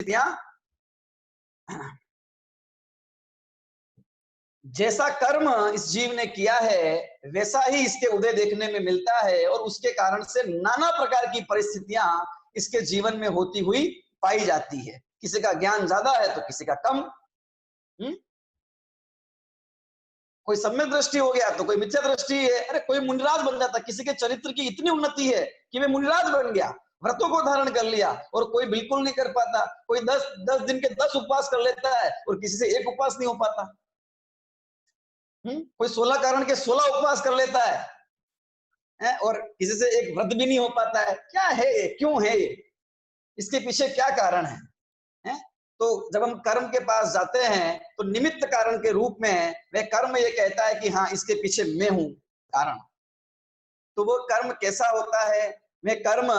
परिस्थितियां, जैसा कर्म इस जीव ने किया है वैसा ही इसके उदय देखने में मिलता है, और उसके कारण से नाना प्रकार की परिस्थितियां इसके जीवन में होती हुई पाई जाती है। किसी का ज्ञान ज्यादा है तो किसी का कम, कोई सम्यक दृष्टि हो गया तो कोई मिथ्या दृष्टि है। अरे कोई मुनिराज बन जाता, किसी के चरित्र की इतनी उन्नति है कि वे मुनिराज बन गया, व्रतों को धारण कर लिया, और कोई बिल्कुल नहीं कर पाता। कोई 10 दिन के 10 उपवास कर लेता है और किसी से एक उपवास नहीं हो पाता। कोई 16 कारण के 16 उपवास कर लेता है और किसी से एक व्रत भी नहीं हो पाता है। क्या है ये, क्यों है ये, इसके पीछे क्या कारण है? तो जब हम कर्म के पास जाते हैं तो निमित्त कारण के रूप में वह कर्म ये कहता है कि हाँ, इसके पीछे मैं हूं कारण। तो वो कर्म कैसा होता है, वह कर्म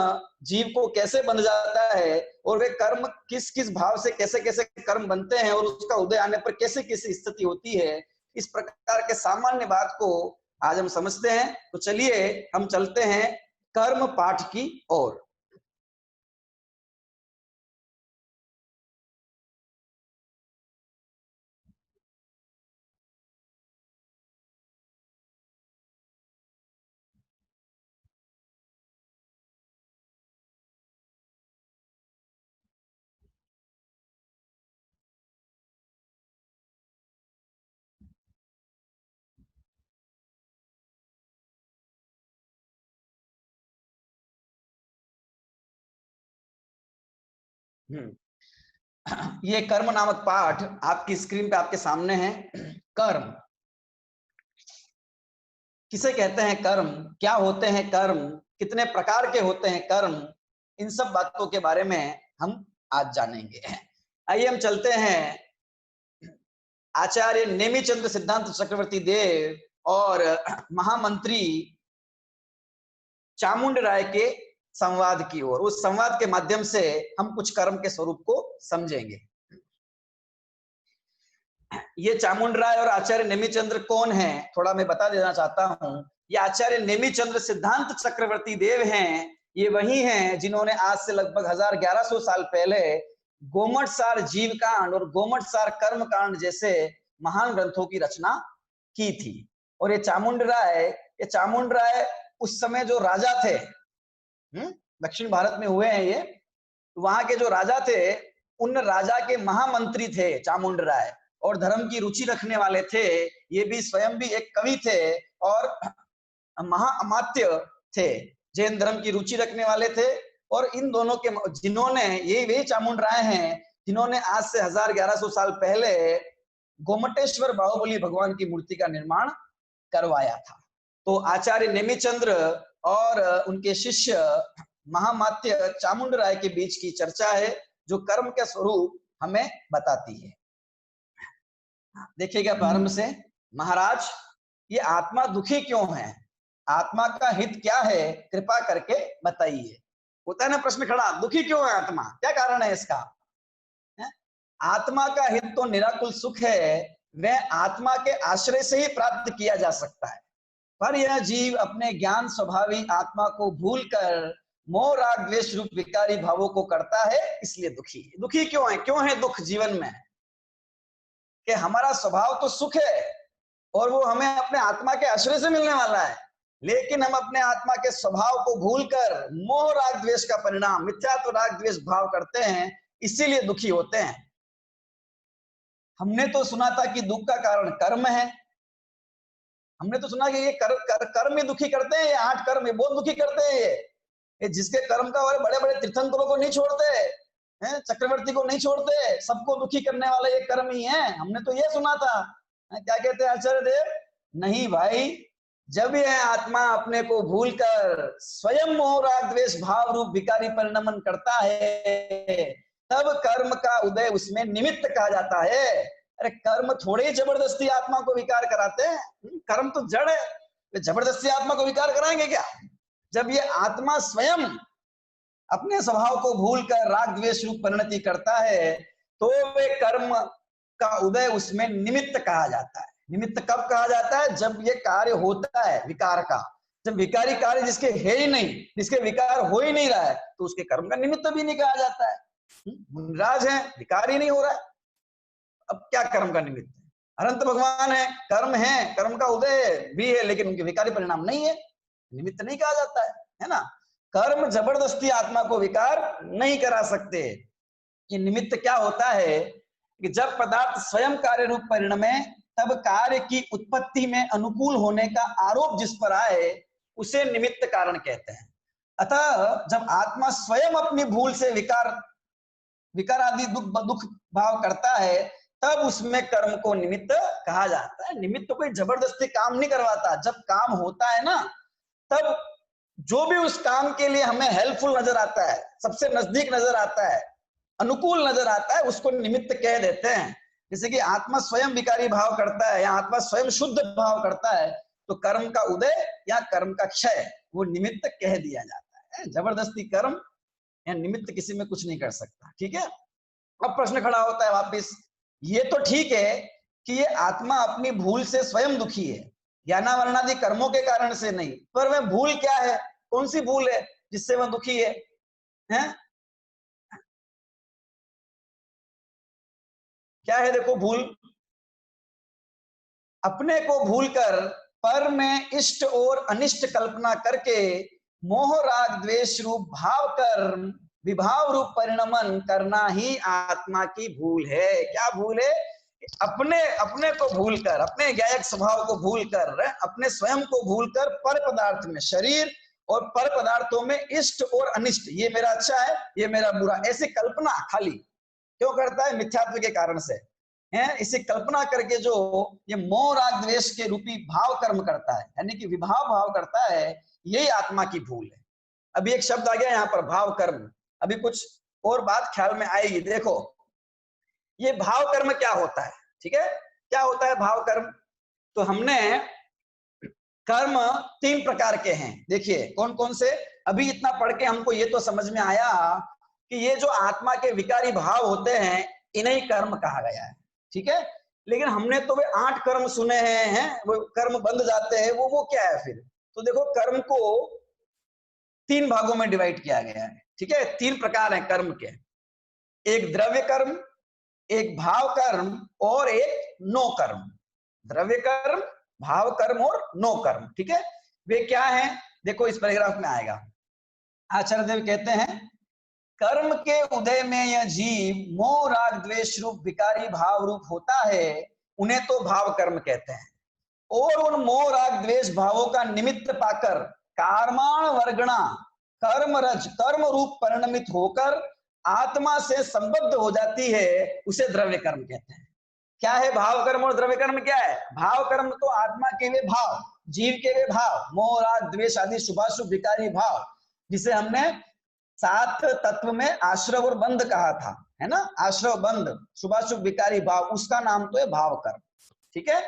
जीव को कैसे बन जाता है, और वे कर्म किस किस भाव से कैसे कैसे कर्म बनते हैं, और उसका उदय आने पर कैसे कैसी स्थिति होती है, इस प्रकार के सामान्य बात को आज हम समझते हैं। तो चलिए हम चलते हैं कर्म पाठ की ओर। ये कर्म नामक पाठ आपकी स्क्रीन पे आपके सामने है। कर्म किसे कहते हैं, कर्म क्या होते हैं, कर्म कितने प्रकार के होते हैं, कर्म, इन सब बातों के बारे में हम आज जानेंगे। आइए हम चलते हैं आचार्य नेमिचंद्र सिद्धांत चक्रवर्ती देव और महामंत्री चामुंड राय के संवाद की ओर। उस संवाद के माध्यम से हम कुछ कर्म के स्वरूप को समझेंगे। ये चामुंड राय और आचार्य नेमिचंद्र कौन है, थोड़ा मैं बता देना चाहता हूं। ये आचार्य नेमिचंद्र सिद्धांत चक्रवर्ती देव हैं। ये वही हैं जिन्होंने आज से लगभग 1100 साल पहले गोमटसार जीव कांड और गोमटसार कर्म कांड जैसे महान ग्रंथों की रचना की थी। और ये चामुंड राय उस समय जो राजा थे, दक्षिण भारत में हुए हैं ये, वहां के जो राजा थे उन राजा के महामंत्री थे चामुंड राय, और धर्म की रुचि रखने वाले थे। ये भी स्वयं भी एक कवि थे और महाअमात्य थे, जैन धर्म की रुचि रखने वाले थे। और इन दोनों के जिन्होंने, ये वे चामुंड राय हैं जिन्होंने आज से 1100 साल पहले गोमटेश्वर बाहुबली भगवान की मूर्ति का निर्माण करवाया था। तो आचार्य नेमिचंद्र और उनके शिष्य महामात्य चामुंड राय के बीच की चर्चा है, जो कर्म के स्वरूप हमें बताती है। देखिएगा प्रारंभ से। महाराज, ये आत्मा दुखी क्यों है, आत्मा का हित क्या है, कृपा करके बताइए। होता है ना प्रश्न खड़ा, दुखी क्यों है आत्मा, क्या कारण है इसका? आत्मा का हित तो निराकुल सुख है, वह आत्मा के आश्रय से ही प्राप्त किया जा सकता है। पर यह जीव अपने ज्ञान स्वभावी आत्मा को भूलकर मोह राग द्वेष रूप विकारी भावों को करता है, इसलिए दुखी क्यों है? क्यों है दुख जीवन में? कि हमारा स्वभाव तो सुख है और वो हमें अपने आत्मा के आश्रय से मिलने वाला है, लेकिन हम अपने आत्मा के स्वभाव को भूलकर मोह राग द्वेष का परिणाम मिथ्यात्व राग द्वेष भाव करते हैं, इसीलिए दुखी होते हैं। हमने तो सुना था कि दुख का कारण कर्म है। हमने तो सुना कि ये कर्म ही दुखी करते हैं, ये 8 कर्म ये बहुत दुखी करते हैं। ये जिसके कर्म का बड़े बड़े तीर्थंकरों को नहीं छोड़ते हैं, चक्रवर्ती को नहीं छोड़ते, सबको दुखी करने वाला ये कर्म ही है। हमने तो ये सुना था। क्या कहते हैं आचार्य देव? नहीं भाई, जब यह आत्मा अपने को भूलकर स्वयं मोह राग द्वेष भाव रूप विकारी परिणमन करता है, तब कर्म का उदय उसमें निमित्त कहा जाता है। अरे कर्म थोड़े ही जबरदस्ती आत्मा को विकार कराते हैं, कर्म तो जड़ है, जबरदस्ती आत्मा को विकार कराएंगे क्या? जब ये आत्मा स्वयं अपने स्वभाव को भूलकर राग द्वेष रूप परिणति करता है, तो वे कर्म का उदय उसमें निमित्त कहा जाता है। निमित्त कब कहा जाता है? जब ये कार्य होता है विकार का। जब विकारी कार्य जिसके है ही नहीं, जिसके विकार हो ही नहीं रहा है, तो उसके कर्म का निमित्त भी नहीं कहा जाता है। मुनिराज है, विकार ही नहीं हो रहा है। अब क्या कर्म का निमित्त है? अनंत भगवान है, कर्म का उदय भी है, लेकिन उनके विकारी परिणाम नहीं है, निमित्त नहीं कहा जाता है ना। कर्म जबरदस्ती आत्मा को विकार नहीं करा सकते। ये निमित्त क्या होता है कि जब पदार्थ स्वयं कार्य रूप परिणमे, तब कार्य की उत्पत्ति में अनुकूल होने का आरोप जिस पर आए, उसे निमित्त कारण कहते हैं। अतः जब आत्मा स्वयं अपनी भूल से विकार आदि दुख भाव करता है, तब उसमें कर्म को निमित्त कहा जाता है। निमित्त कोई जबरदस्ती काम नहीं करवाता। जब काम होता है ना, तब जो भी उस काम के लिए हमें हेल्पफुल नजर आता है, सबसे नजदीक नजर आता है, अनुकूल नजर आता है, उसको निमित्त कह देते हैं। जैसे कि आत्मा स्वयं विकारी भाव करता है या आत्मा स्वयं शुद्ध भाव करता है, तो कर्म का उदय या कर्म का क्षय वो निमित्त कह दिया जाता है। जबरदस्ती कर्म या निमित्त किसी में कुछ नहीं कर सकता। ठीक है। अब प्रश्न खड़ा होता है वापिस, ये तो ठीक है कि ये आत्मा अपनी भूल से स्वयं दुखी है, ज्ञानावरणादि कर्मों के कारण से नहीं, पर वह भूल क्या है, कौन सी भूल है जिससे वह दुखी है? क्या है? देखो, भूल अपने को भूलकर पर में इष्ट और अनिष्ट कल्पना करके मोह राग द्वेष रूप भाव कर विभाव रूप परिणमन करना ही आत्मा की भूल है। क्या भूल है? अपने को भूलकर, अपने ज्ञायक स्वभाव को भूलकर, अपने स्वयं को भूलकर पर पदार्थ में, शरीर और पर पदार्थों में इष्ट और अनिष्ट, ये मेरा अच्छा है, ये मेरा बुरा, ऐसी कल्पना खाली क्यों करता है? मिथ्यात्व के कारण से है। इसे कल्पना करके जो ये मोह राग द्वेष के रूपी भाव कर्म करता है, यानी कि विभाव भाव करता है, यही आत्मा की भूल है। अभी एक शब्द आ गया यहाँ पर, भाव कर्म। अभी कुछ और बात ख्याल में आएगी। देखो, ये भाव कर्म क्या होता है? ठीक है, क्या होता है भाव कर्म? तो हमने कर्म 3 प्रकार के हैं। देखिए कौन कौन से। अभी इतना पढ़ के हमको ये तो समझ में आया कि ये जो आत्मा के विकारी भाव होते हैं, इन्हें कर्म कहा गया है। ठीक है, लेकिन हमने तो वे 8 कर्म सुने हैं, वो कर्म बंध जाते हैं, वो क्या है फिर? तो देखो, कर्म को 3 भागों में डिवाइड किया गया है। ठीक है, 3 प्रकार हैं कर्म के। एक द्रव्य कर्म, एक भाव कर्म और एक नो कर्म। द्रव्य कर्म, भाव कर्म और नो कर्म। ठीक है, वे क्या हैं? देखो इस पैराग्राफ में आएगा। आचार्य देव कहते हैं, कर्म के उदय में यह जीव मोह राग द्वेष रूप विकारी भाव रूप होता है, उन्हें तो भाव कर्म कहते हैं। और उन मोह राग द्वेष भावों का निमित्त पाकर कार्माण वर्गणा कर्म रज कर्म रूप परिणमित होकर आत्मा से संबद्ध हो जाती है, उसे द्रव्य कर्म कहते हैं। क्या है भाव कर्म और द्रव्य कर्म? क्या है? भाव कर्म तो आत्मा के वे भाव, जीव के वे भाव, मोह राग द्वेष आदि शुभाशुभ विकारी भाव, जिसे हमने 7 तत्व में आश्रव और बंध कहा था, है ना। आश्रव बंध शुभाशुभ विकारी भाव, उसका नाम तो है भाव कर्म। ठीक है,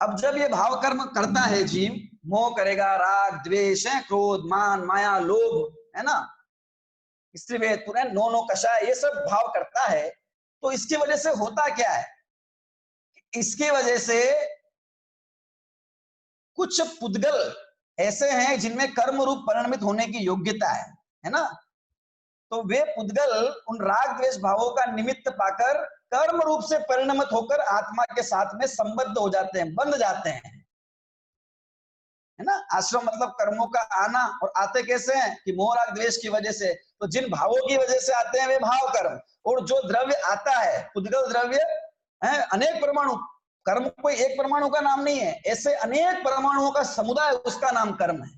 अब जब ये भाव कर्म करता है जीव, मोह करेगा, राग द्वेष है, क्रोध मान माया लोभ, है ना, स्त्री वेद पुराण नो नो कषाय, ये सब भाव करता है, तो इसकी वजह से होता क्या है? इसकी वजह से कुछ पुद्गल ऐसे हैं जिनमें कर्म रूप परिणमित होने की योग्यता है ना। तो वे पुद्गल उन राग द्वेष भावों का निमित्त पाकर कर्म रूप से परिणमित होकर आत्मा के साथ में संबद्ध हो जाते हैं, बंध जाते हैं, है ना। आश्रम मतलब कर्मों का आना, और आते कैसे हैं? कि मोह राग द्वेष की वजह से। तो जिन भावों की वजह से आते हैं वे भाव कर्म, और जो द्रव्य आता है, पुद्गल द्रव्य है, अनेक परमाणु, कर्म कोई एक परमाणु का नाम नहीं है, ऐसे अनेक परमाणुओं का समुदाय, उसका नाम कर्म है।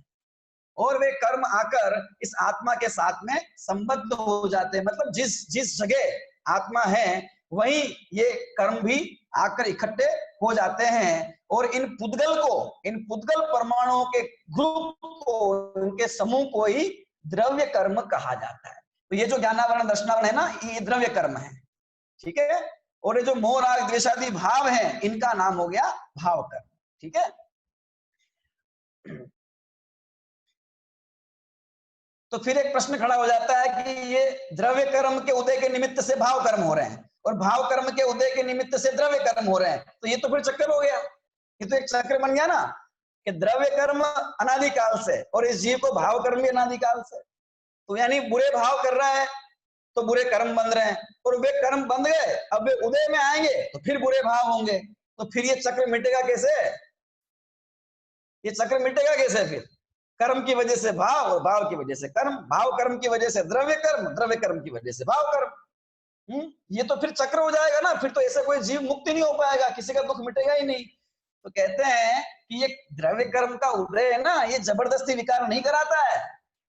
और वे कर्म आकर इस आत्मा के साथ में संबद्ध हो जाते हैं, मतलब जिस जिस जगह आत्मा है वहीं ये कर्म भी आकर इकट्ठे हो जाते हैं। और इन पुद्गल परमाणुओं के ग्रुप को, इनके समूह को ही द्रव्य कर्म कहा जाता है। तो ये जो ज्ञानावरण दर्शनावरण है ना, ये द्रव्य कर्म है। ठीक है, और ये जो मोह राग द्वेषादि भाव है, इनका नाम हो गया भाव कर्म। ठीक है, तो फिर एक प्रश्न खड़ा हो जाता है कि ये द्रव्य कर्म के उदय के निमित्त से भाव कर्म हो रहे हैं और भाव कर्म के उदय के निमित्त से द्रव्य कर्म हो रहे हैं, तो ये तो फिर चक्कर हो गया। ये तो एक चक्र बन गया ना, कि द्रव्य कर्म अनादिकाल से और इस जीव को भाव कर्म भी अनादिकाल से। तो यानी बुरे भाव कर रहा है तो बुरे कर्म बंध रहे हैं, और वे कर्म बंध गए, अब वे उदय में आएंगे तो फिर बुरे भाव होंगे, तो फिर ये चक्र मिटेगा कैसे? ये चक्र मिटेगा कैसे? फिर कर्म की वजह से भाव, और भाव की वजह से कर्म, भाव कर्म की वजह से द्रव्य कर्म, द्रव्य कर्म की वजह से भाव कर्म। ये तो फिर चक्र हो जाएगा ना, फिर तो ऐसा कोई जीव मुक्ति नहीं हो पाएगा, किसी का दुख मिटेगा ही नहीं। तो कहते हैं कि ये द्रव्य कर्म का उदय है ना, ये जबरदस्ती विकार नहीं कराता है।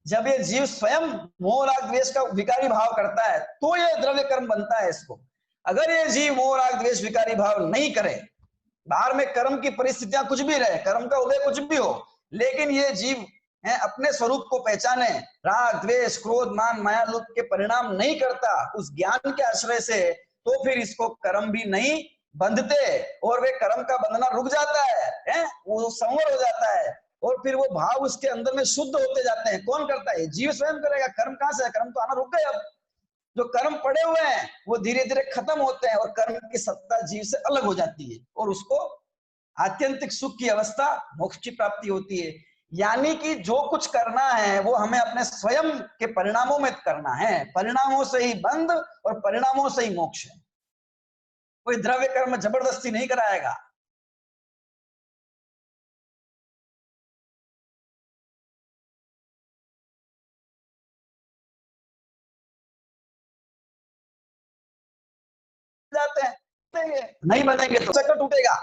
जब ये जीव स्वयं मोह राग द्वेष का विकारी भाव करता है तो ये द्रव्य कर्म बनता है इसको। अगर ये जीव मोह राग द्वेष विकारी भाव नहीं करे, बाहर में कर्म की परिस्थितियां कुछ भी रहे, कर्म का उदय कुछ भी हो, लेकिन ये जीव है अपने स्वरूप को पहचाने, राग द्वेष क्रोध मान माया लोभ के परिणाम नहीं करता उस ज्ञान के आश्रय से, तो फिर इसको कर्म भी नहीं बंधते, और वे कर्म का बंधना रुक जाता है, वो संवर हो जाता है, और फिर वो भाव उसके अंदर में शुद्ध होते जाते हैं। कौन करता है? जीव स्वयं करेगा। कर्म कहां से है? कर्म तो आना रुक गए। अब जो कर्म पड़े हुए हैं वो धीरे धीरे खत्म होते हैं, और कर्म की सत्ता जीव से अलग हो जाती है, और उसको आत्यंतिक सुख की अवस्था, मोक्ष की प्राप्ति होती है। यानी कि जो कुछ करना है वो हमें अपने स्वयं के परिणामों में करना है, परिणामों से ही बंध और परिणामों से ही मोक्ष है। कोई द्रव्य कर्म जबरदस्ती नहीं कराएगा। जाते हैं, नहीं बनेंगे तो चक्कर टूटेगा।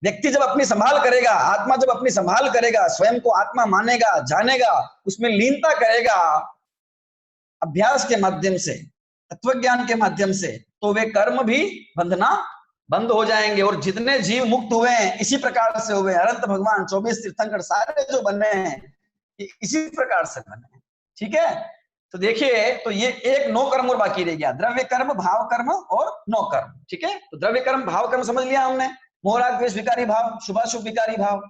व्यक्ति जब अपनी संभाल करेगा, आत्मा जब अपनी संभाल करेगा, स्वयं को आत्मा मानेगा, जानेगा, उसमें लीनता करेगा अभ्यास के माध्यम से, तत्वज्ञान के माध्यम से, तो वे कर्म भी बंधना बंद हो जाएंगे। और जितने जीव मुक्त हुए हैं इसी प्रकार से हुए, अनंत भगवान 24 तीर्थंकर सारे जो बने हैं इसी प्रकार से बने हैं। ठीक है, तो देखिए, तो ये एक नो कर्म और बाकी रह गया, द्रव्य कर्म, भाव कर्म और नो कर्म। ठीक है, तो द्रव्य कर्म भाव कर्म समझ लिया हमने, मोह राग द्वेष विकारी भाव, शुभाशुभ विकारी भाव।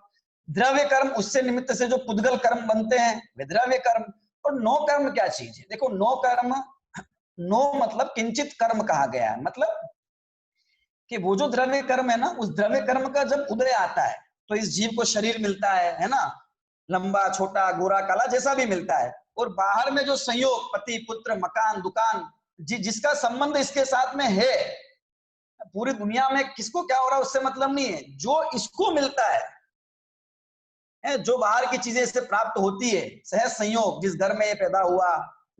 द्रव्य कर्म उससे निमित्त से जो पुद्गल कर्म बनते हैं वे द्रव्य कर्म। और नो कर्म क्या चीज है? देखो, नो कर्म, नो मतलब किंचित कर्म कहा गया है, मतलब कि वो जो द्रव्य कर्म है ना, उस द्रव्य कर्म का जब उदय आता है तो इस जीव को शरीर मिलता है ना, लंबा छोटा गोरा काला जैसा भी मिलता है, और बाहर में जो संयोग, पति पुत्र मकान दुकान, जिसका संबंध इसके साथ में है, पूरी दुनिया में किसको क्या हो रहा है उससे मतलब नहीं है, जो इसको मिलता है, जो बाहर की चीजें इससे प्राप्त होती है, सहज संयोग, जिस घर में ये पैदा हुआ,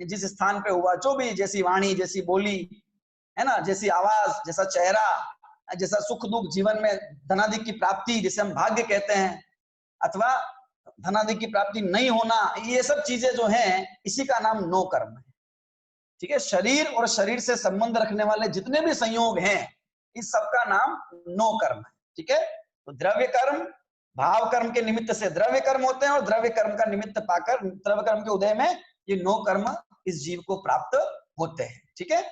जिस स्थान पे हुआ, जो भी, जैसी वाणी, जैसी बोली, है ना, जैसी आवाज, जैसा चेहरा, जैसा सुख दुख जीवन में, धनादि की प्राप्ति जिसे हम भाग्य कहते हैं, अथवा धनादि की प्राप्ति नहीं होना, ये सब चीजें जो हैं इसी का नाम नो कर्म है। ठीक है, शरीर और शरीर से संबंध रखने वाले जितने भी संयोग हैं इस सबका नाम नो कर्म है। ठीक है, तो द्रव्य कर्म, भाव कर्म के निमित्त से द्रव्य कर्म होते हैं, और द्रव्य कर्म का निमित्त पाकर द्रव्य कर्म के उदय में ये नो कर्म इस जीव को प्राप्त होते हैं। ठीक है,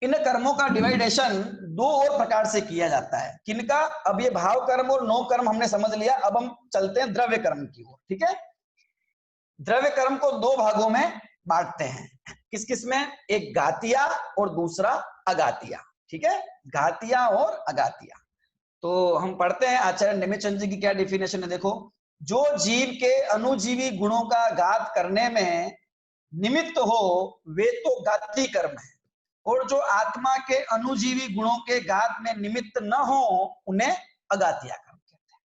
इन कर्मों का डिवाइडेशन दो और प्रकार से किया जाता है। किनका? अब ये भाव कर्म और नो कर्म हमने समझ लिया, अब हम चलते हैं द्रव्य कर्म की ओर। ठीक है, द्रव्य कर्म को दो भागों में बांटते हैं। किस किस में? एक घातिया और दूसरा अघातिया। ठीक है, घातिया और अघातिया। तो हम पढ़ते हैं आचार्य नेमिचंद जी की क्या डेफिनेशन है। देखो, जो जीव के अनुजीवी गुणों का घात करने में निमित्त हो वे तो घाती कर्म है, और जो आत्मा के अनुजीवी गुणों के घात में निमित्त न हो उन्हें अघातिया कर्म कहते हैं।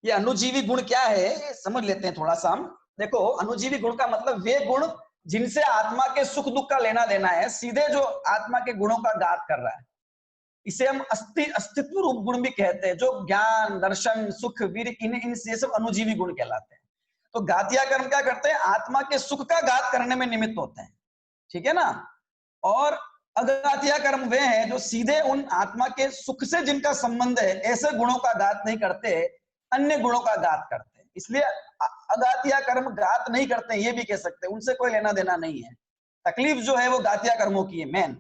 ये अनुजीवी गुण क्या है ये समझ लेते हैं थोड़ा सा हम। देखो, अनुजीवी गुण का मतलब वे गुण जिनसे आत्मा के सुख दुख का लेना देना है, सीधे जो आत्मा के गुणों का घात कर रहा है, इसे हम अस्तित्व रूप गुण भी कहते हैं, जो ज्ञान दर्शन सुख वीर इन ये सब अनुजीवी गुण कहलाते हैं। तो घातिया कर्म क्या करते हैं? आत्मा के सुख का घात करने में निमित्त होते हैं। ठीक है ना, और अघातिया कर्म वे हैं जो सीधे उन आत्मा के सुख से जिनका संबंध है ऐसे गुणों का घात नहीं करते, अन्य गुणों का घात करते हैं। इसलिए अघातिया कर्म घात नहीं करते, ये भी कह सकते हैं, उनसे कोई लेना देना नहीं है। तकलीफ जो है वो घातिया कर्मों की है मेन।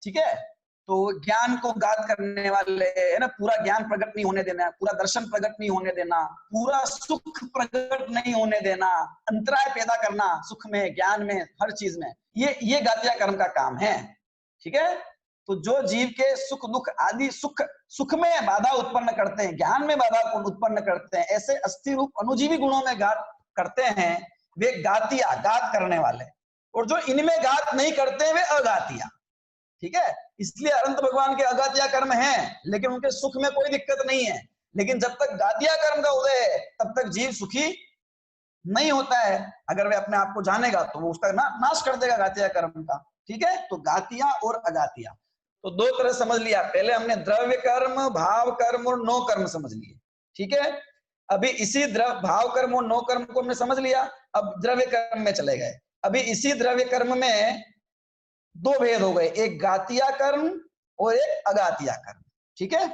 ठीक है, तो ज्ञान को घात करने वाले है ना, पूरा ज्ञान प्रकट नहीं होने देना, पूरा दर्शन प्रकट नहीं होने देना, पूरा सुख प्रकट नहीं होने देना, अंतराय पैदा करना सुख में ज्ञान में हर चीज में, ये घातिया कर्म का काम है। ठीक है, तो जो जीव के सुख दुख आदि सुख में बाधा उत्पन्न करते हैं, ज्ञान में बाधा उत्पन्न करते हैं, ऐसे अस्थि रूप अनुजीवी गुणों में घात करते हैं, वे घातिया, घात करने वाले। और जो इनमें घात नहीं करते वे अघातिया। ठीक है, इसलिए अनंत भगवान के अघातिया कर्म हैं, लेकिन उनके सुख में कोई दिक्कत नहीं है। लेकिन जब तक घातिया कर्म का उदय है तब तक जीव सुखी नहीं होता है। अगर वे अपने आप को जानेगा तो वो उसका नाश कर देगा घातिया कर्म का। ठीक है, तो घातिया और अघातिया तो दो तरह समझ लिया। पहले हमने द्रव्य कर्म, भाव कर्म और नो कर्म समझ लिए। ठीक है, अभी इसी भाव कर्म और नो कर्म को हमने समझ लिया, अब द्रव्य कर्म में चले गए। अभी इसी द्रव्य कर्म में दो भेद हो गए, एक घातिया कर्म और एक अघातिया कर्म। ठीक है,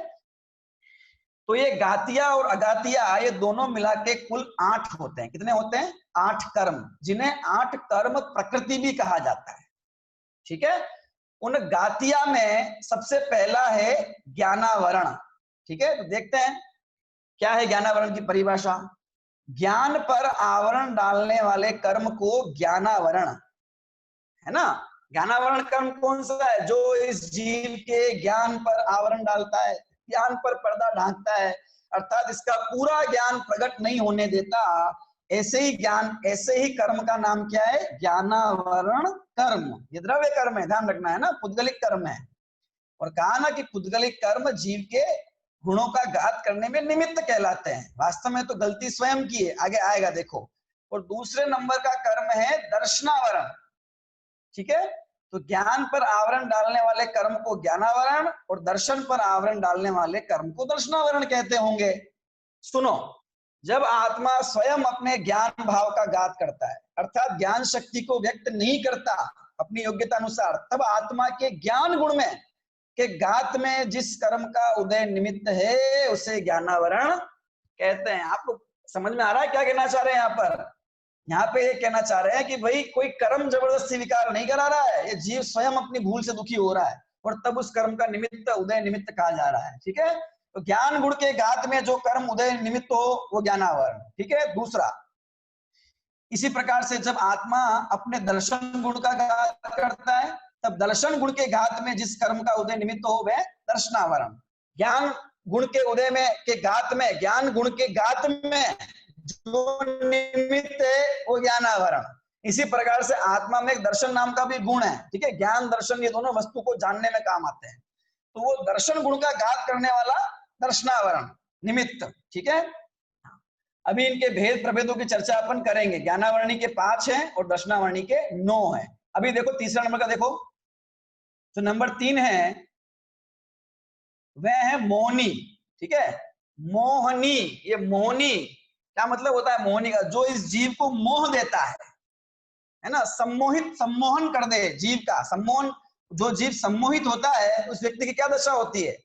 तो ये घातिया और अघातिया ये दोनों मिला के कुल 8 होते हैं। कितने होते हैं? 8 कर्म, जिन्हें 8 कर्म प्रकृति भी कहा जाता है। ठीक है, उन घातिया में सबसे पहला है ज्ञानावरण। ठीक है, तो देखते हैं क्या है ज्ञानावरण की परिभाषा। ज्ञान पर आवरण डालने वाले कर्म को ज्ञानावरण, है ना। ज्ञानावरण कर्म कौन सा है? जो इस जीव के ज्ञान पर आवरण डालता है, ज्ञान पर पर्दा ढांकता है, अर्थात इसका पूरा ज्ञान प्रकट नहीं होने देता। ऐसे ही ज्ञान, ऐसे ही कर्म का नाम क्या है? ज्ञानावरण कर्म। ये द्रव्य कर्म है, ध्यान रखना है ना, पुद्गलिक कर्म है। और कहा ना कि पुद्गलिक कर्म जीव के गुणों का घात करने में निमित्त कहलाते हैं। वास्तव में तो गलती स्वयं की है, आगे आएगा देखो। और दूसरे नंबर का कर्म है दर्शनावरण। ठीक है, तो ज्ञान पर आवरण डालने वाले कर्म को ज्ञानावरण और दर्शन पर आवरण डालने वाले कर्म को दर्शनावरण कहते होंगे। सुनो, जब आत्मा स्वयं अपने ज्ञान भाव का घात करता है, अर्थात ज्ञान शक्ति को व्यक्त नहीं करता अपनी योग्यता अनुसार, तब आत्मा के ज्ञान गुण में के घात में जिस कर्म का उदय निमित्त है उसे ज्ञानावरण कहते हैं। आपको समझ में आ रहा है क्या कहना चाह रहे हैं? यहाँ पर, यहाँ पे ये कहना चाह रहे हैं कि भाई कोई कर्म जबरदस्ती विकार नहीं करा रहा है, ये जीव स्वयं अपनी भूल से दुखी हो रहा है और तब उस कर्म का निमित्त उदय निमित्त कहा जा रहा है। ठीक है, तो ज्ञान गुण के घात में जो कर्म उदय निमित्त हो वो ज्ञानावरण। ठीक है, दूसरा, इसी प्रकार से जब आत्मा अपने दर्शन गुण का घात करता है तब दर्शन गुण के घात में जिस कर्म का उदय निमित्त हो वह दर्शनावरण। ज्ञान गुण के उदय में के घात में, ज्ञान गुण के घात में जो निमित्त है वो ज्ञानावरण। इसी प्रकार से आत्मा में एक दर्शन नाम का भी गुण है। ठीक है, ज्ञान दर्शन ये दोनों वस्तु को जानने में काम आते हैं, तो वो दर्शन गुण का घात करने वाला दर्शनावरण निमित्त। ठीक है, अभी इनके भेद प्रभेदों की चर्चा अपन करेंगे। ज्ञानावरणी के 5 हैं और दर्शनावरणी के 9 हैं। अभी देखो तीसरा नंबर का, देखो जो नंबर 3 है वह है मोहनी। ठीक है, मोहनी, ये मोहनी क्या मतलब होता है? मोहनी का, जो इस जीव को मोह देता है ना, सम्मोहित, सम्मोहन कर दे जीव का। सम्मोहन, जो जीव सम्मोहित होता है उस व्यक्ति की क्या दशा होती है?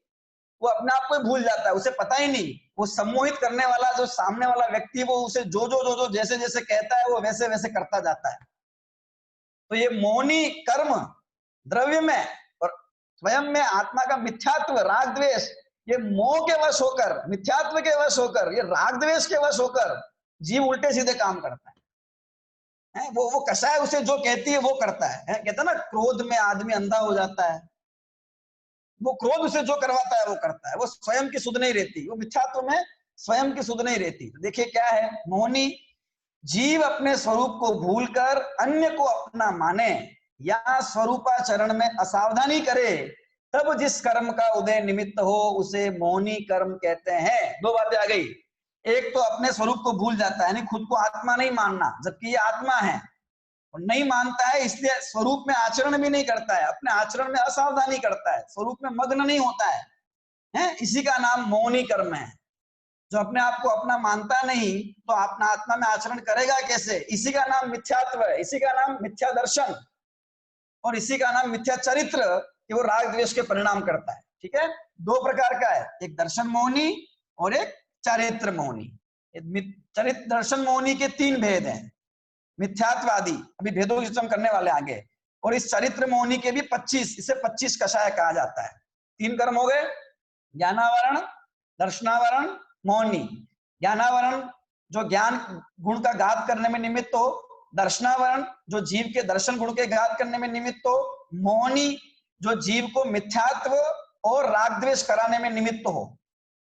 वो अपने आप को ही भूल जाता है, उसे पता ही नहीं। वो सम्मोहित करने वाला जो सामने वाला व्यक्ति, वो उसे जो जो जो जो जैसे जैसे कहता है वो वैसे वैसे करता जाता है। तो ये मोहनी कर्म द्रव्य में और स्वयं में आत्मा का मिथ्यात्व, राग द्वेष, ये मोह के वश होकर, मिथ्यात्व के वश होकर, ये राग द्वेष के वश होकर जीव उल्टे सीधे काम करता है। वो कसाय उसे जो कहती है वो करता है। कहता है ना, क्रोध में आदमी अंधा हो जाता है। वो क्रोध उसे जो करवाता है वो करता है, वो स्वयं की सुध नहीं रहती, वो मिथ्यात्व में स्वयं की सुध नहीं रहती। तो देखिए क्या है मोहनी, जीव अपने स्वरूप को भूलकर अन्य को अपना माने या स्वरूपाचरण में असावधानी करे, तब जिस कर्म का उदय निमित्त हो उसे मोहनी कर्म कहते हैं। दो बातें आ गई, एक तो अपने स्वरूप को भूल जाता है, यानी खुद को आत्मा नहीं मानना, जबकि ये आत्मा है और नहीं मानता है, इसलिए स्वरूप में आचरण भी नहीं करता है, अपने आचरण में असावधानी करता है, स्वरूप में मग्न नहीं होता है। इसी का नाम मौनी कर्म है। जो अपने आप को अपना मानता नहीं तो अपना आत्मा में आचरण करेगा कैसे? इसी का नाम मिथ्यात्व है, इसी का नाम मिथ्या दर्शन और इसी का नाम मिथ्या चरित्र, कि वो राग द्वेष के परिणाम करता है। ठीक है, दो प्रकार का है, एक दर्शन मोहनी और एक चरित्र मोहनी। चरित्र दर्शन मोहनी के 3 भेद हैं, मिथ्यात्वादी, अभी भेदों की चर्चा करने वाले आगे। और इस चरित्र मोहनी के भी 25, इसे 25 कषाय कहा जाता है। 3 कर्म हो गए, ज्ञानावरण, दर्शनावरण, मोहनी। ज्ञानावरण जो ज्ञान गुण का घात करने में निमित्त हो, दर्शनावरण जो जीव के दर्शन गुण के घात करने में निमित्त हो, मोहनी जो जीव को मिथ्यात्व और राग द्वेष कराने में निमित्त हो,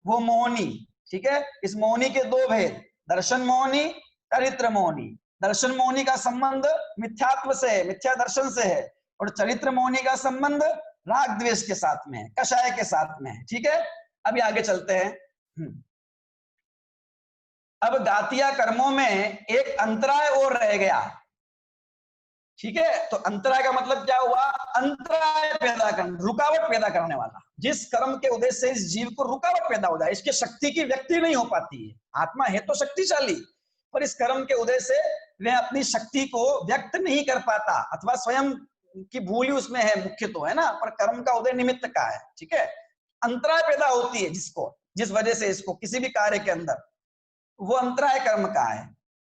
वो मोहनी। ठीक है, इस मोहनी के 2 भेद, दर्शन मोहनी, चरित्र मोहनी। दर्शन मोहिनी का संबंध मिथ्यात्व से है, मिथ्या दर्शन से है, और चरित्र मोहिनी का संबंध राग द्वेष के साथ में है, कषाय के साथ में है। ठीक है, अभी आगे चलते हैं। अब गातिया कर्मों में एक अंतराय और रह गया। ठीक है, तो अंतराय का मतलब क्या हुआ? अंतराय पैदा करना, रुकावट पैदा करने वाला। जिस कर्म के उद्देश्य से इस जीव को रुकावट पैदा हो जाए, इसके शक्ति की व्यक्ति नहीं हो पाती है, आत्मा है तो शक्तिशाली, पर इस कर्म के उद्देश्य से वह अपनी शक्ति को व्यक्त नहीं कर पाता, अथवा स्वयं की भूल ही उसमें है, मुख्य तो है ना, पर कर्म का उदय निमित्त का है। ठीक है, अंतराय पैदा होती है जिसको, जिस वजह से इसको किसी भी कार्य के अंदर, वो अंतराय कर्म का है।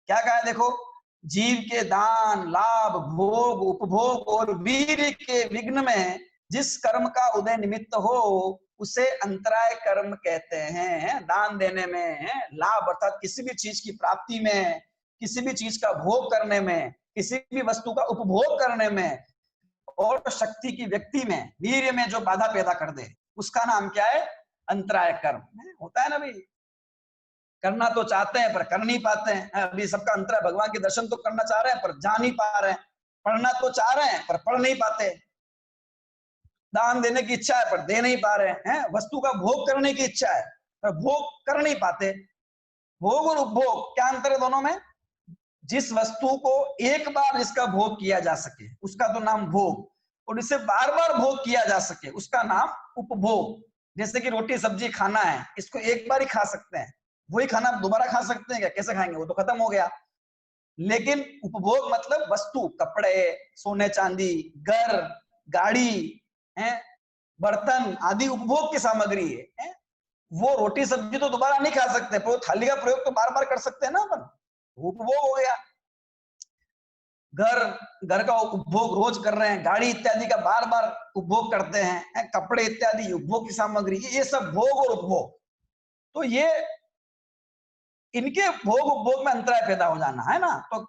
क्या कहा है देखो, जीव के दान, लाभ, भोग, उपभोग और वीर्य के विघ्न में जिस कर्म का उदय निमित्त हो उसे अंतराय कर्म कहते हैं। दान देने में, लाभ अर्थात किसी भी चीज की प्राप्ति में, किसी भी चीज का भोग करने में, किसी भी वस्तु का उपभोग करने में, और शक्ति की व्यक्ति में, वीर्य में जो बाधा पैदा कर दे, उसका नाम क्या है? अंतराय कर्म। होता है ना भाई, करना तो चाहते हैं पर कर नहीं पाते हैं। अभी सबका अंतराय, भगवान के दर्शन तो करना चाह रहे हैं पर जा नहीं पा रहे हैं, पढ़ना तो चाह रहे हैं पर पढ़ नहीं पाते, दान देने की इच्छा है पर दे नहीं पा रहे हैं, वस्तु का भोग करने की इच्छा है पर भोग कर नहीं पाते। भोग और उपभोग क्या अंतर है दोनों में? जिस वस्तु को एक बार जिसका भोग किया जा सके उसका तो नाम भोग, और इसे बार बार भोग किया जा सके उसका नाम उपभोग। जैसे कि रोटी सब्जी खाना है, इसको एक बार ही खा सकते हैं, वही खाना दोबारा खा सकते हैं क्या? कैसे खाएंगे, वो तो खत्म हो गया। लेकिन उपभोग मतलब वस्तु, कपड़े, सोने चांदी, घर, गाड़ी, बर्तन आदि उपभोग की सामग्री है। वो रोटी सब्जी तो दोबारा नहीं खा सकते, पर थाली का प्रयोग तो बार बार कर सकते हैं ना अपन, उपभोग हो गया। घर का उपभोग रोज कर रहे हैं, गाड़ी इत्यादि का बार बार उपभोग करते हैं, कपड़े इत्यादि उपभोग की सामग्री, ये सब भोग और उपभोग। तो ये इनके भोग उपभोग में अंतराय पैदा हो जाना है ना, तो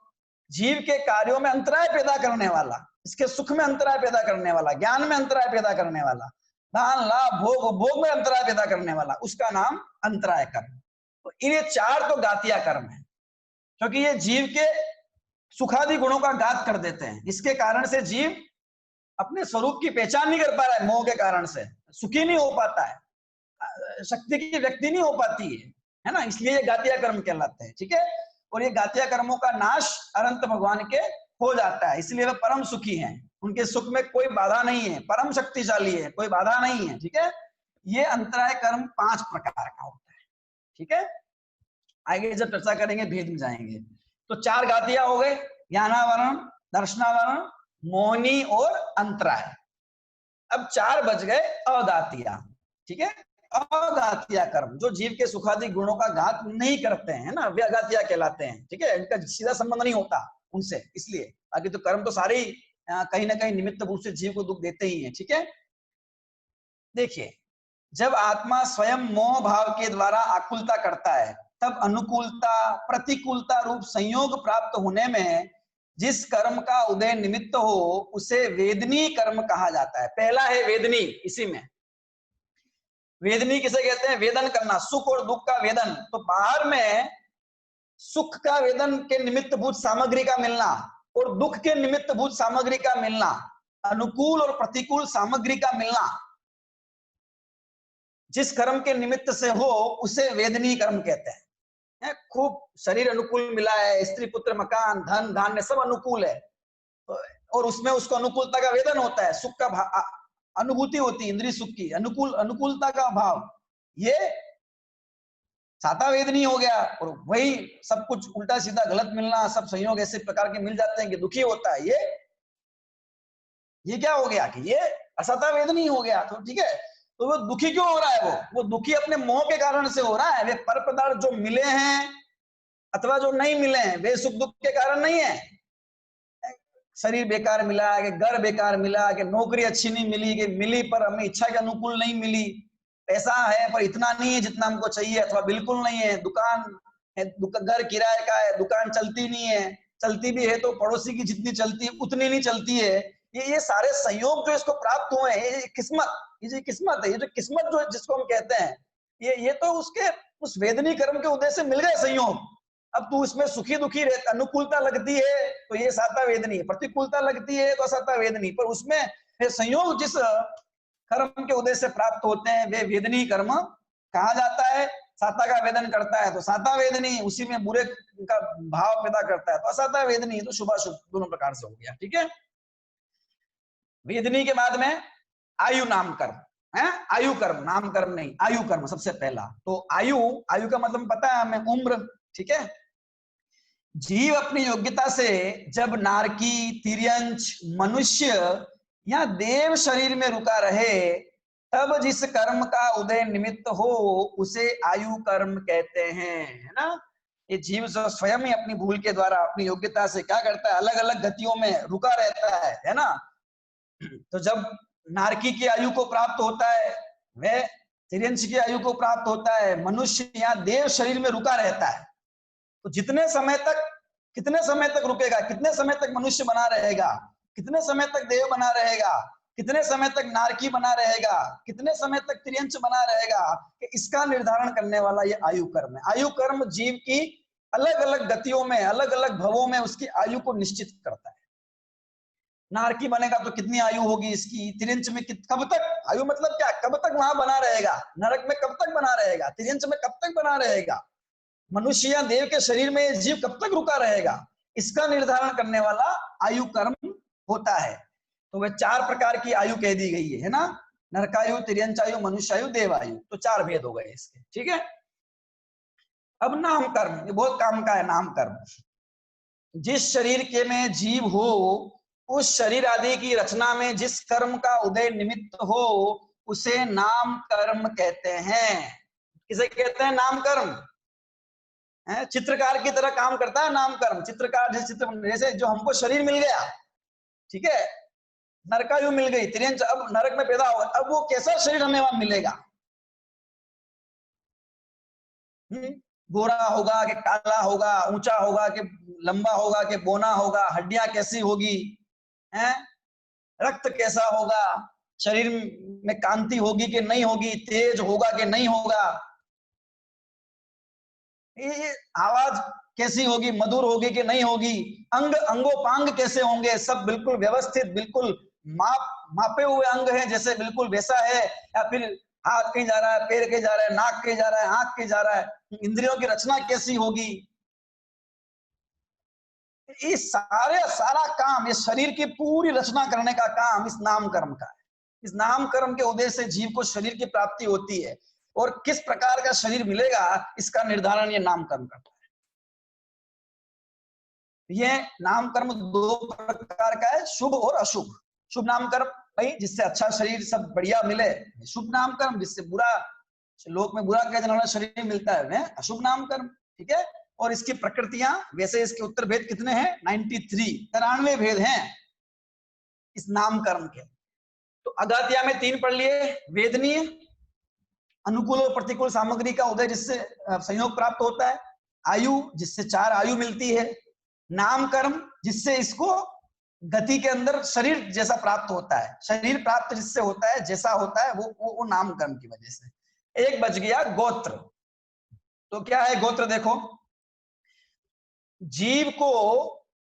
जीव के कार्यों में अंतराय पैदा करने वाला, इसके सुख में अंतराय पैदा करने वाला, ज्ञान में अंतराय पैदा करने वाला, दान लाभ भोग उपभोग में अंतराय पैदा करने वाला, उसका नाम अंतराय कर्म। तो ये चार तो गातिया कर्म है, क्योंकि ये जीव के सुखादि गुणों का घात कर देते हैं। इसके कारण से जीव अपने स्वरूप की पहचान नहीं कर पा रहा है, मोह के कारण से सुखी नहीं हो पाता है, शक्ति की व्यक्ति नहीं हो पाती है ना, इसलिए ये गातिया कर्म कहलाते हैं। ठीक है, और ये गातिया कर्मों का नाश अनंत भगवान के हो जाता है, इसलिए वे परम सुखी हैं, उनके सुख में कोई बाधा नहीं है, परम शक्तिशाली है, कोई बाधा नहीं है। ठीक है, ये अंतराय कर्म 5 प्रकार का होता है। ठीक है, आगे जब चर्चा करेंगे भेद में जाएंगे। तो 4 गातिया हो गए, ज्ञानावरण, दर्शनावरण, मोहिनी और अंतराय। अब 4 बच गए अगातिया। ठीक है, अगातिया कर्म जो जीव के सुखादि गुणों का घात नहीं करते हैं ना, वे अगातिया कहलाते हैं। ठीक है, इनका सीधा संबंध नहीं होता उनसे, इसलिए आगे तो कर्म तो सारे ही कहीं ना कहीं निमित्त रूप से जीव को दुख देते ही हैं। ठीक है, देखिए, जब आत्मा स्वयं मोह भाव के द्वारा आकुलता करता है, तब अनुकूलता प्रतिकूलता रूप संयोग प्राप्त होने में जिस कर्म का उदय निमित्त हो उसे वेदनी कर्म कहा जाता है। पहला है वेदनी, इसी में वेदनी किसे कहते हैं? वेदन करना, सुख और दुख का वेदन। तो बाहर में सुख का वेदन के निमित्त भूत सामग्री का मिलना और दुख के निमित्त भूत सामग्री का मिलना, अनुकूल और प्रतिकूल सामग्री का मिलना, जिस कर्म के निमित्त से हो उसे वेदनी कर्म कहते हैं। खूब शरीर अनुकूल मिला है, स्त्री पुत्र मकान धन धान्य सब अनुकूल है, और उसमें उसको अनुकूलता का वेदन होता है, सुख का अनुभूति होती है, इंद्रिय सुख की, अनुकूलता का भाव, ये साता वेदनी हो गया। और वही सब कुछ उल्टा सीधा गलत मिलना, सब संयोग ऐसे प्रकार के मिल जाते हैं कि दुखी होता है, ये क्या हो गया कि ये असता वेदनी हो गया। तो ठीक है, तो वो दुखी क्यों हो रहा है? वो दुखी अपने मोह के कारण से हो रहा है। वे पर पदार्थ जो मिले हैं अथवा जो नहीं मिले हैं वे सुख दुख के कारण नहीं है। शरीर बेकार मिला, कि घर बेकार मिला, कि नौकरी अच्छी नहीं मिली, कि मिली पर हमें इच्छा के अनुकूल नहीं मिली, पैसा है पर इतना नहीं है जितना हमको चाहिए अथवा बिल्कुल नहीं है, दुकान है, घर किराए का है, दुकान चलती नहीं है, चलती भी है तो पड़ोसी की जितनी चलती है उतनी नहीं चलती है। ये सारे संयोग जो इसको प्राप्त हुए हैं, ये किस्मत, ये जो किस्मत है, ये जो किस्मत जो जिसको हम कहते हैं, ये तो उसके उस वेदनी कर्म के उदय से मिल गए संयोग। अब तू उसमें सुखी दुखी रहता, अनुकूलता लगती है तो ये साता वेदनी, प्रतिकूलता लगती है तो असाता वेदनी, पर उसमें संयोग जिस कर्म के उदय से प्राप्त होते हैं वे वेदनी कर्म कहा जाता है। साता का वेदन करता है तो साता वेदनी, उसी में बुरे का भाव पैदा करता है तो असाता वेदनी, तो शुभाशुभ दोनों प्रकार से हो गया। ठीक है, वेदनी के बाद में आयु नाम कर्म है, आयु कर्म, नाम कर्म नहीं, आयु कर्म सबसे पहला। तो आयु, आयु का मतलब पता है हमें, उम्र। ठीक है, जीव अपनी योग्यता से जब नारकी, तिर्यंच, मनुष्य या देव शरीर में रुका रहे तब जिस कर्म का उदय निमित्त हो उसे आयु कर्म कहते हैं, है ना। ये जीव स्वयं ही अपनी भूल के द्वारा, अपनी योग्यता से क्या करता है, अलग अलग गतियों में रुका रहता है ना। तो जब नारकी की आयु को प्राप्त होता है, वह तिर्यंच की आयु को प्राप्त होता है, मनुष्य या देव शरीर में रुका रहता है। तो जितने समय तक, कितने समय तक रुकेगा, कितने समय तक मनुष्य बना रहेगा, कितने समय तक देव बना रहेगा, कितने समय तक नारकी बना रहेगा, कितने समय तक तिर्यंच बना रहेगा, कि इसका निर्धारण करने वाला ये आयु कर्म है। आयु कर्म जीव की अलग अलग गतियों में, अलग अलग भवों में उसकी आयु को निश्चित करता है। नारकी बनेगा तो कितनी आयु होगी इसकी, तिर्यंच में कब तक आयु, मतलब क्या, कब तक वहां बना रहेगा, नरक में कब तक बना रहेगा, तिर्यंच में कब तक बना रहेगा, मनुष्य या देव के शरीर में जीव कब तक रुका रहेगा, इसका निर्धारण करने वाला आयु कर्म होता है। तो वे 4 प्रकार की आयु कह दी गई है ना, नरकायु, तिर्यंचायु, मनुष्यायु, देवायु, तो 4 भेद हो गए इसके। ठीक है, अब नाम कर्म, ये बहुत काम का है। नाम कर्म, जिस शरीर के में जीव हो उस शरीर आदि की रचना में जिस कर्म का उदय निमित्त हो उसे नाम कर्म कहते हैं। किसे कहते हैं, नाम कर्म। चित्रकार की तरह काम करता है नाम कर्म। चित्रकार जैसे चित्र, जैसे जो हमको शरीर मिल गया, ठीक है, नरकायु मिल गई, तिर्यंच अब नरक में पैदा होगा, अब वो कैसा शरीर हमें वहां मिलेगा, गोरा होगा कि काला होगा, ऊंचा होगा कि लंबा होगा कि बोना होगा, हड्डियां कैसी होगी, हैं, रक्त कैसा होगा, शरीर में कांति होगी कि नहीं होगी, तेज होगा कि नहीं होगा, ये आवाज कैसी होगी, मधुर होगी कि नहीं होगी, अंग अंगोपांग कैसे होंगे, सब बिल्कुल व्यवस्थित, बिल्कुल मापे हुए अंग हैं जैसे, बिल्कुल वैसा है, या फिर हाथ कहीं जा रहा है, पैर कहीं जा रहा है, नाक कहीं जा रहा है, आंख कहीं जा रहा है, इंद्रियों की रचना कैसी होगी, ये सारा काम, ये शरीर की पूरी रचना करने का काम इस नाम कर्म का है। इस नाम कर्म के उद्देश्य से जीव को शरीर की प्राप्ति होती है, और किस प्रकार का शरीर मिलेगा इसका निर्धारण ये नाम कर्म करता है। ये नाम कर्म 2 प्रकार का है, शुभ और अशुभ। शुभ नाम कर्म भाई जिससे अच्छा शरीर सब बढ़िया मिले, शुभ नाम कर्म जिससे बुरा, लोक में बुरा कह जाने वाला शरीर मिलता है, अशुभ नाम कर्म। ठीक है, और इसकी प्रकृतियां, वैसे इसके उत्तर भेद कितने हैं, 93 भेद हैं इस नाम कर्म के। तो अगात्या में 3 पढ़ लिए, वेदनीय, अनुकूल और प्रतिकूल सामग्री का उदय जिससे संयोग प्राप्त होता है, आयु जिससे 4 आयु मिलती है, नाम कर्म जिससे इसको गति के अंदर शरीर जैसा प्राप्त होता है, शरीर प्राप्त जिससे होता है, जैसा होता है वो नाम कर्म की वजह से। एक बच गया गोत्र। तो क्या है गोत्र, देखो, जीव को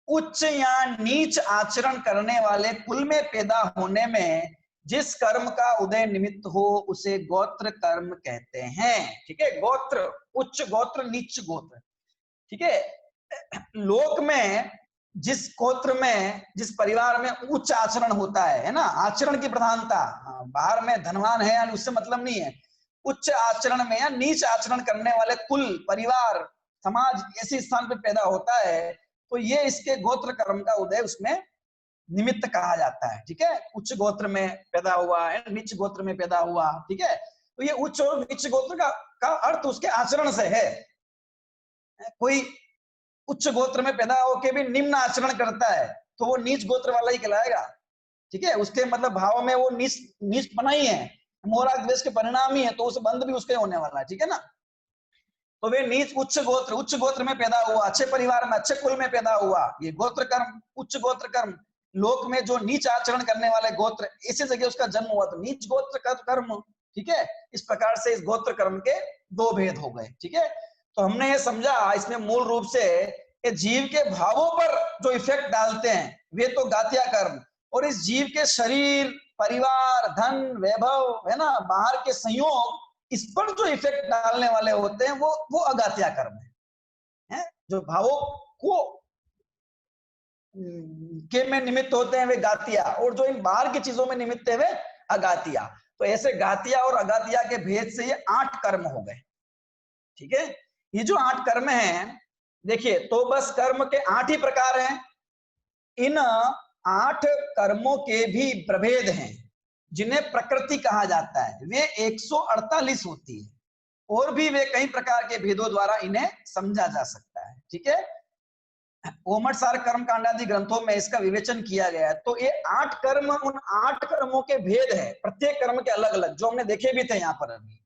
उच्च या नीच आचरण करने वाले कुल में पैदा होने में जिस कर्म का उदय निमित्त हो उसे गोत्र कर्म कहते हैं। ठीक है, गोत्र, उच्च गोत्र, नीच गोत्र। ठीक है, लोक में जिस गोत्र में, जिस परिवार में उच्च आचरण होता है ना, आचरण की प्रधानता, बाहर में धनवान है यानी उससे मतलब नहीं है, उच्च आचरण में या नीच आचरण करने वाले कुल, परिवार, समाज ऐसे स्थान पे पैदा होता है तो ये इसके गोत्र कर्म का उदय उसमें निमित्त कहा जाता है। ठीक है, उच्च गोत्र में पैदा हुआ है, नीच गोत्र में पैदा हुआ। ठीक है, तो ये उच्च और नीच गोत्र का अर्थ उसके आचरण से है। कोई उच्च गोत्र में पैदा होकर भी निम्न आचरण करता है तो वो नीच गोत्र वाला ही कहलाएगा। ठीक है, उसके मतलब भाव में वो नीच नीच बना ही है, मोरा द्वेष के परिणाम ही है, तो उस बंध भी उसके होने वाला है। ठीक है ना, तो वे नीच उच्च गोत्र में पैदा हुआ, अच्छे परिवार में, अच्छे कुल में पैदा हुआ, ये गोत्र कर्म, उच्च गोत्र कर्म। लोक में जो नीच आचरण करने वाले गोत्र, इसी जगह उसका जन्म हुआ, तो नीच गोत्र कर्म। ठीक है, इस प्रकार से इस गोत्र कर्म के 2 भेद हो गए। ठीक है, तो हमने ये समझा इसमें मूल रूप से कि जीव के भावों पर जो इफेक्ट डालते हैं वे तो गातिया कर्म, और इस जीव के शरीर, परिवार, धन, वैभव, है ना, बाहर के संयोग, इस पर जो इफेक्ट डालने वाले होते हैं वो अगातिया कर्म है? जो भावों को के में निमित्त होते हैं वे गातिया, और जो इन बाहर की चीजों में निमित्त है वे अगातिया। तो ऐसे गातिया और अगातिया के भेद से ये 8 कर्म हो गए। ठीक है, ये जो 8 कर्म हैं, देखिए तो बस कर्म के 8 ही प्रकार हैं। इन 8 कर्मों के भी प्रभेद हैं जिन्हें प्रकृति कहा जाता है, वे 148 होती है, और भी वे कई प्रकार के भेदों द्वारा इन्हें समझा जा सकता है। ठीक है, ओमटसार कर्म कांड आदि ग्रंथों में इसका विवेचन किया गया है। तो ये 8 कर्म उन 8 कर्मों के भेद है, प्रत्येक कर्म के अलग अलग, जो हमने देखे भी थे यहाँ पर अभी।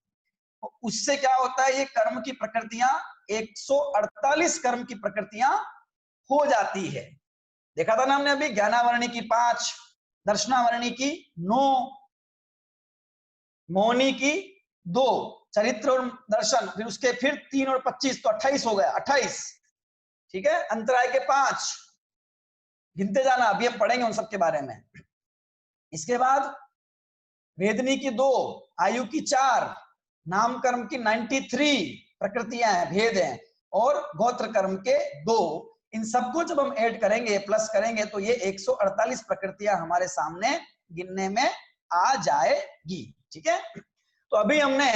उससे क्या होता है, ये कर्म की प्रकृतियां 148 कर्म की प्रकृतियां हो जाती है। देखा था ना हमने अभी, ज्ञानावरणी की 5, दर्शनावरणी की 9, मौनी की 2, चरित्र और दर्शन, फिर उसके फिर 3 और 25, तो 28 हो गया, 28। ठीक है, अंतराय के 5 गिनते जाना, अभी हम पढ़ेंगे उन सब के बारे में। इसके बाद वेदनी की 2, आयु की 4, नाम कर्म की 93 प्रकृतियां हैं, भेद हैं, और गोत्र कर्म के 2। इन सबको जब हम ऐड करेंगे, प्लस करेंगे, तो ये 148 प्रकृतियां हमारे सामने गिनने में आ जाएगी। ठीक है, तो अभी हमने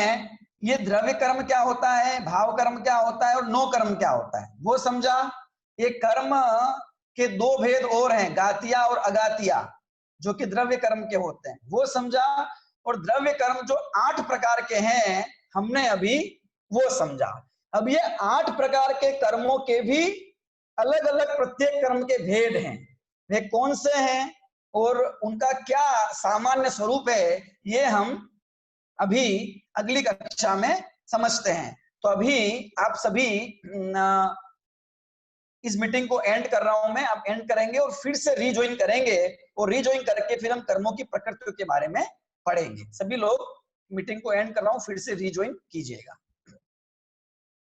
ये द्रव्य कर्म क्या होता है, भाव कर्म क्या होता है, और नो कर्म क्या होता है वो समझा। ये कर्म के 2 भेद और हैं, गातिया और अगातिया, जो कि द्रव्य कर्म के होते हैं, वो समझा। और द्रव्य कर्म जो 8 प्रकार के हैं हमने अभी वो समझा। अब ये 8 प्रकार के कर्मों के भी अलग अलग प्रत्येक कर्म के भेद हैं, वे कौन से हैं और उनका क्या सामान्य स्वरूप है, ये हम अभी अगली कक्षा में समझते हैं। तो अभी आप सभी इस मीटिंग को एंड कर रहा हूं मैं, आप एंड करेंगे और फिर से रीजॉइन करेंगे, और रीजॉइन करके फिर हम कर्मों की प्रकृति के बारे में पढ़ेंगे। सभी लोग मीटिंग को एंड कर रहा हूं, फिर से रीजॉइन कीजिएगा।